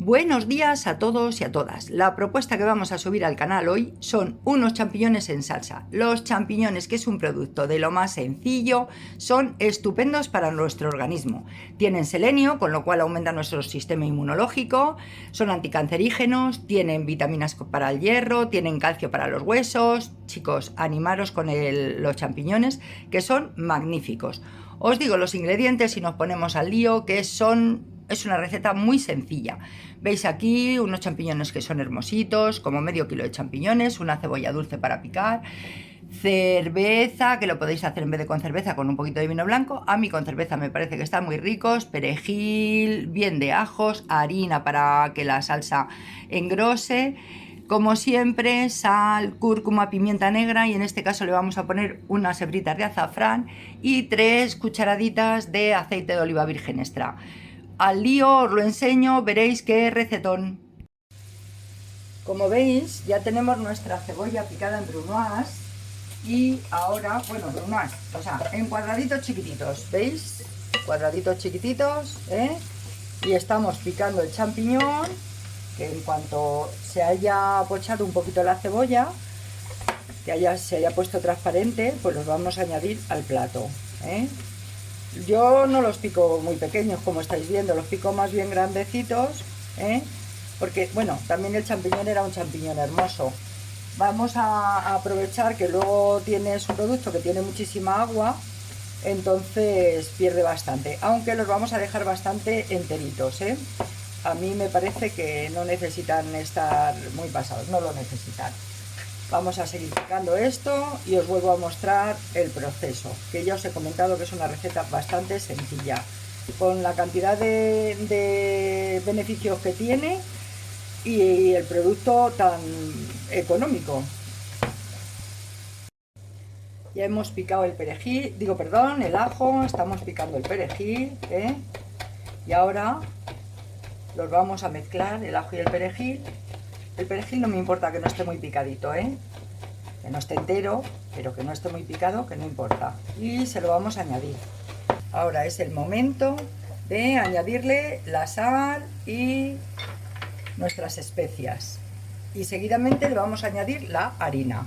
Buenos días a todos y a todas. La propuesta que vamos a subir al canal hoy son unos champiñones en salsa. Los champiñones, que es un producto de lo más sencillo, son estupendos para nuestro organismo. Tienen selenio, con lo cual aumenta nuestro sistema inmunológico, son anticancerígenos, tienen vitaminas para el hierro, tienen calcio para los huesos. Chicos, animaros con los champiñones, que son magníficos. Os digo los ingredientes y nos ponemos al lío, que es una receta muy sencilla. Veis aquí unos champiñones que son hermositos, como medio kilo de champiñones, una cebolla dulce para picar, cerveza, que lo podéis hacer en vez de con cerveza con un poquito de vino blanco. A mí con cerveza me parece que están muy ricos, perejil, bien de ajos, harina para que la salsa engrose. Como siempre, sal, cúrcuma, pimienta negra, y en este caso le vamos a poner unas hebritas de azafrán y 3 cucharaditas de aceite de oliva virgen extra. Al lío, os lo enseño, veréis qué recetón. Como veis, ya tenemos nuestra cebolla picada en brunoise y ahora, bueno, brunoise, o sea, en cuadraditos chiquititos, ¿veis? Cuadraditos chiquititos, y estamos picando el champiñón, que en cuanto se haya pochado un poquito la cebolla, que se haya puesto transparente, pues los vamos a añadir al plato, Yo no los pico muy pequeños, como estáis viendo, los pico más bien grandecitos, porque, bueno, también el champiñón era un champiñón hermoso. Vamos a aprovechar que luego tienes un producto que tiene muchísima agua, entonces pierde bastante, aunque los vamos a dejar bastante enteritos, A mí me parece que no necesitan estar muy pasados, no lo necesitan. Vamos a seguir picando esto y os vuelvo a mostrar el proceso, que ya os he comentado que es una receta bastante sencilla, con la cantidad de beneficios que tiene y el producto tan económico. Ya hemos picado el perejil, el ajo, estamos picando el perejil, y ahora los vamos a mezclar, el ajo y el perejil. El perejil no me importa que no esté muy picadito, que no esté entero, pero que no esté muy picado, que no importa. Y se lo vamos a añadir. Ahora es el momento de añadirle la sal y nuestras especias. Y seguidamente le vamos a añadir la harina,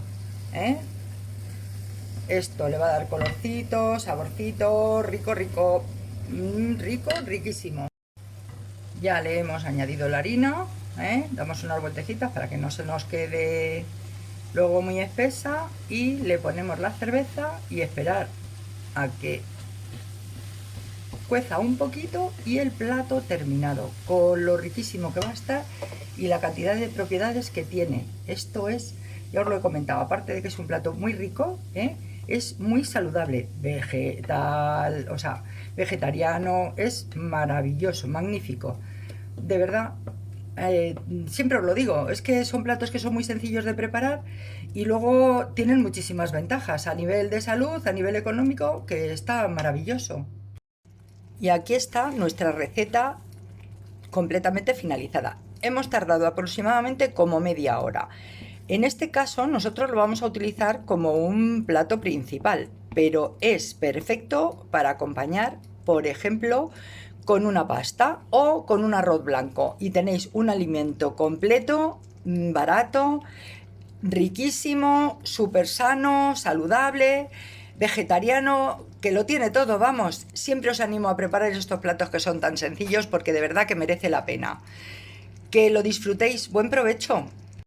Esto le va a dar colorcito, saborcito, rico, rico, rico, riquísimo. Ya le hemos añadido la harina, damos unas vueltecitas para que no se nos quede luego muy espesa, y le ponemos la cerveza y esperar a que cueza un poquito, y el plato terminado, con lo riquísimo que va a estar y la cantidad de propiedades que tiene. Esto es, ya os lo he comentado, aparte de que es un plato muy rico, es muy saludable, vegetariano, es maravilloso, magnífico, de verdad. Siempre os lo digo, es que son platos que son muy sencillos de preparar y luego tienen muchísimas ventajas a nivel de salud, a nivel económico, que está maravilloso. Y aquí está nuestra receta completamente finalizada. Hemos tardado aproximadamente como media hora. En este caso nosotros lo vamos a utilizar como un plato principal, pero es perfecto para acompañar, por ejemplo, con una pasta o con un arroz blanco, y tenéis un alimento completo, barato, riquísimo, súper sano, saludable, vegetariano, que lo tiene todo. Vamos, siempre os animo a preparar estos platos que son tan sencillos, porque de verdad que merece la pena. Que lo disfrutéis. Buen provecho.